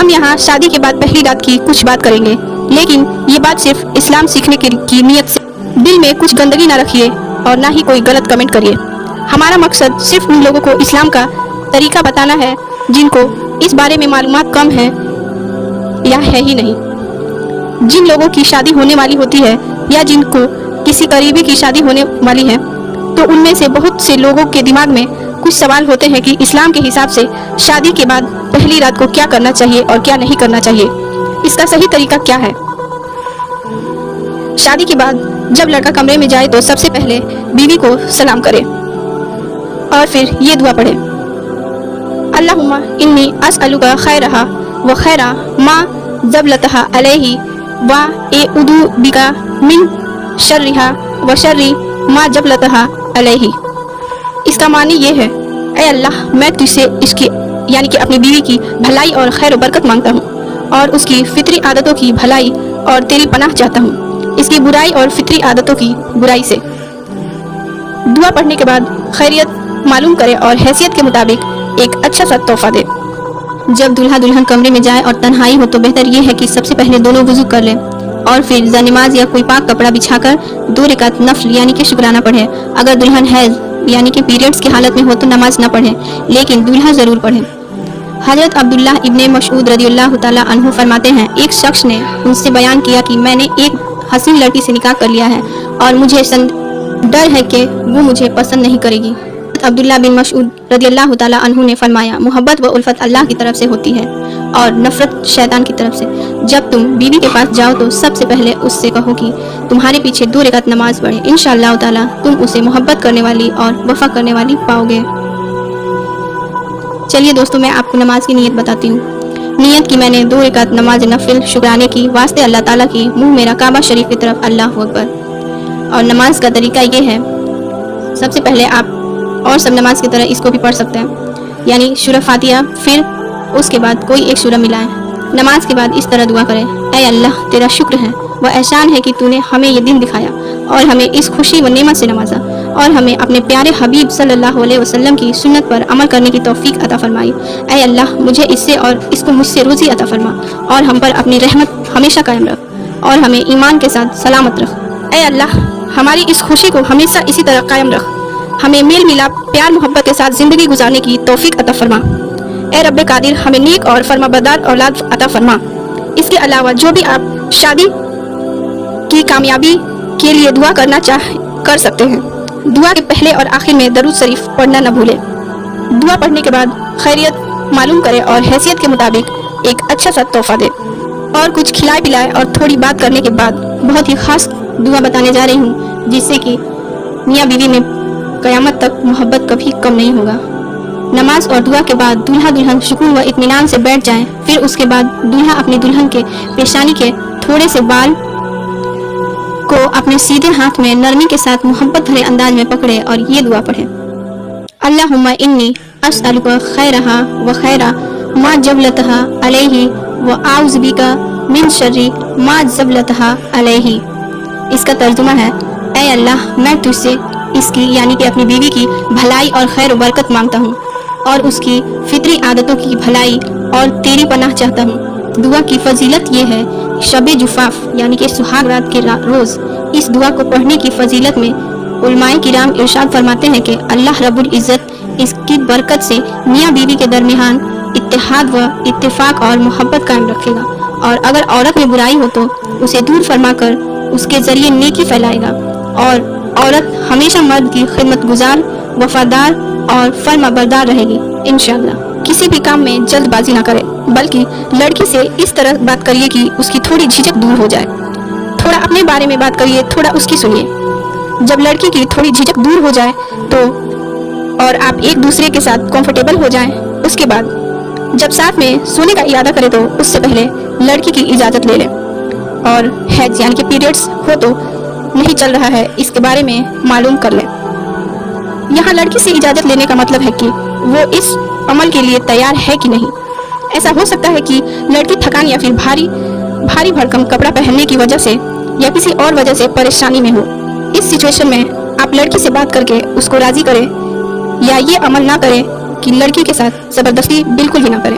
ہم یہاں شادی کے بعد پہلی رات کی کچھ بات کریں گے، لیکن یہ بات صرف اسلام سیکھنے کی نیت سے، دل میں کچھ گندگی نہ رکھیے اور نہ ہی کوئی غلط کمنٹ کریے۔ ہمارا مقصد صرف ان لوگوں کو اسلام کا طریقہ بتانا ہے جن کو اس بارے میں معلومات کم ہے یا ہے ہی نہیں۔ جن لوگوں کی شادی ہونے والی ہوتی ہے یا جن کو کسی قریبی کی شادی ہونے والی ہے، تو ان میں سے بہت سے لوگوں کے دماغ میں کچھ سوال ہوتے ہیں کہ اسلام کے حساب سے شادی کے بعد پہلی رات کو کیا کرنا چاہیے اور کیا نہیں کرنا چاہیے، اس کا صحیح طریقہ کیا ہے۔ شادی کے بعد جب لڑکا کمرے میں جائے تو سب سے پہلے بیوی کو سلام کرے اور پھر یہ دعا پڑھے: اللہم انی اسألک خیرہا و خیر ما زبلتہا علیہ و اعوذ بک من شرہا و شر ما جبلتہا علیہ۔ اس کا معنی یہ ہے: اے اللہ، میں تجھ سے اس کی یعنی کہ اپنی بیوی کی بھلائی اور خیر و برکت مانگتا ہوں اور اس کی فطری عادتوں کی بھلائی اور تیری پناہ چاہتا ہوں اس کی برائی اور فطری عادتوں کی برائی سے۔ دعا پڑھنے کے بعد خیریت معلوم کرے اور حیثیت کے مطابق ایک اچھا سا تحفہ دے۔ جب دلہا دلہن کمرے میں جائے اور تنہائی ہو تو بہتر یہ ہے کہ سب سے پہلے دونوں وضو کر لیں اور پھر نماز یا کوئی پاک کپڑا بچھا کر 2 رکعت نفل یعنی کہ شکرانہ پڑھے۔ اگر دلہن حیض یعنی کہ پیریڈز کی حالت میں ہو تو نماز نہ پڑھے، لیکن دلہا ضرور پڑھے۔ حضرت عبداللہ ابن مسعود رضی اللہ تعالیٰ عنہ فرماتے ہیں، ایک شخص نے مجھ سے بیان کیا کہ میں نے ایک حسین لڑکی سے نکاح کر لیا ہے اور مجھے ڈر ہے کہ وہ مجھے پسند نہیں کرے گی۔ عبداللہ بن مسعود رضی اللہ تعالیٰ عنہ نے فرمایا، محبت و الفت اللہ کی طرف سے ہوتی ہے اور نفرت شیطان کی طرف سے۔ جب تم بیوی کے پاس جاؤ تو سب سے پہلے اس سے کہو کہ تمہارے پیچھے 2 رکعت نماز پڑھے، انشاءاللہ تعالیٰ تم اسے محبت کرنے والی اور وفا کرنے والی پاؤ گے۔ چلیے دوستوں، میں آپ کو نماز کی نیت بتاتی ہوں۔ نیت کی میں نے 2 رکعت نماز نفل شکرانے کی واسطے اللہ تعالیٰ کی، منہ میرا کعبہ شریف کی طرف، اللہ اکبر۔ اور نماز کا طریقہ یہ ہے، سب سے پہلے آپ اور سب نماز کی طرح اس کو بھی پڑھ سکتے ہیں، یعنی سورہ فاتحہ، پھر اس کے بعد کوئی ایک سورہ ملائیں۔ نماز کے بعد اس طرح دعا کریں: اے اللہ، تیرا شکر ہے وہ احسان ہے کہ تو نے ہمیں یہ دن دکھایا اور ہمیں اس خوشی و نعمت سے نوازا اور ہمیں اپنے پیارے حبیب صلی اللہ علیہ وسلم کی سنت پر عمل کرنے کی توفیق عطا فرمائی۔ اے اللہ، مجھے اس سے اور اس کو مجھ سے روزی عطا فرما اور ہم پر اپنی رحمت ہمیشہ قائم رکھ اور ہمیں ایمان کے ساتھ سلامت رکھ۔ اے اللہ، ہماری اس خوشی کو ہمیشہ اسی طرح قائم رکھ، ہمیں میل ملاپ پیار محبت کے ساتھ زندگی گزارنے کی توفیق عطا فرما۔ اے رب قادر، ہمیں نیک اور فرما بردار اولاد عطا فرما۔ اس کے علاوہ جو بھی آپ شادی کی کامیابی کے لیے دعا کرنا کر سکتے ہیں۔ دعا کے پہلے اور آخر میں درود شریف پڑھنا نہ بھولیں۔ دعا پڑھنے کے بعد خیریت معلوم کرے اور حیثیت کے مطابق ایک اچھا سا تحفہ دے۔ اور کچھ کھلائے پلائے اور تھوڑی بات کرنے کے بعد بہت ہی خاص دعا بتانے جا رہی ہوں، جس سے کہ میاں بیوی میں قیامت تک محبت کبھی کم نہیں ہوگا۔ نماز اور دعا کے بعد دلہا دلہن سکون و اطمینان سے بیٹھ جائیں، پھر اس کے بعد دلہا اپنی دلہن کے پیشانی کے تھوڑے سے بال کو اپنے سیدھے ہاتھ میں نرمی کے ساتھ محبت بھرے انداز میں پکڑے اور یہ دعا پڑھے: اللہم انی اسألک خیرہا و خیر ما جبلتہا علیہ و اعوذ بک من شر ما جبلتہا علیہ۔ اس کا ترجمہ ہے: اے اللہ، میں تجھ سے اس کی یعنی کہ اپنی بیوی کی بھلائی اور خیر و برکت مانگتا ہوں اور اس کی فطری عادتوں کی بھلائی اور تیری پناہ چاہتا ہوں۔ دعا کی فضیلت یہ ہے، شب جفاف یعنی کہ سہاگ رات کے روز اس دعا کو پڑھنے کی فضیلت میں علماء کرام ارشاد فرماتے ہیں کہ اللہ رب العزت اس کی برکت سے میاں بیوی کے درمیان اتحاد و اتفاق اور محبت قائم رکھے گا، اور اگر عورت میں برائی ہو تو اسے دور فرما کر اس کے ذریعے نیکی پھیلائے گا، اور عورت ہمیشہ مرد کی خدمت گزار، وفادار اور فرما بردار رہے گی انشاءاللہ۔ کسی بھی کام میں جلد بازی نہ کرے، بلکہ لڑکی سے اس طرح بات کریے کہ اس کی تھوڑی جھجک دور ہو جائے۔ تھوڑا اپنے بارے میں بات کریے، تھوڑا اس کی سنیے۔ جب لڑکی کی تھوڑی جھجک دور ہو جائے تو اور آپ ایک دوسرے کے ساتھ کمفرٹیبل ہو جائیں، اس کے بعد جب ساتھ میں سونے کا ارادہ کرے تو اس سے پہلے لڑکی کی اجازت لے لیں، اور حیض یعنی کہ پیریڈز ہو تو نہیں چل رہا ہے اس کے بارے میں معلوم کر لیں۔ یہاں لڑکی سے اجازت لینے کا مطلب ہے کہ وہ اس عمل کے لیے تیار ہے کہ نہیں۔ ایسا ہو سکتا ہے کہ لڑکی تھکان یا پھر بھاری بھرکم کپڑا پہننے کی وجہ سے یا کسی اور وجہ سے پریشانی میں ہو۔ اس سچویشن میں آپ لڑکی سے بات کر کے اس کو راضی کریں، یا یہ عمل نہ کریں کہ لڑکی کے ساتھ زبردستی بالکل بھی نہ کریں۔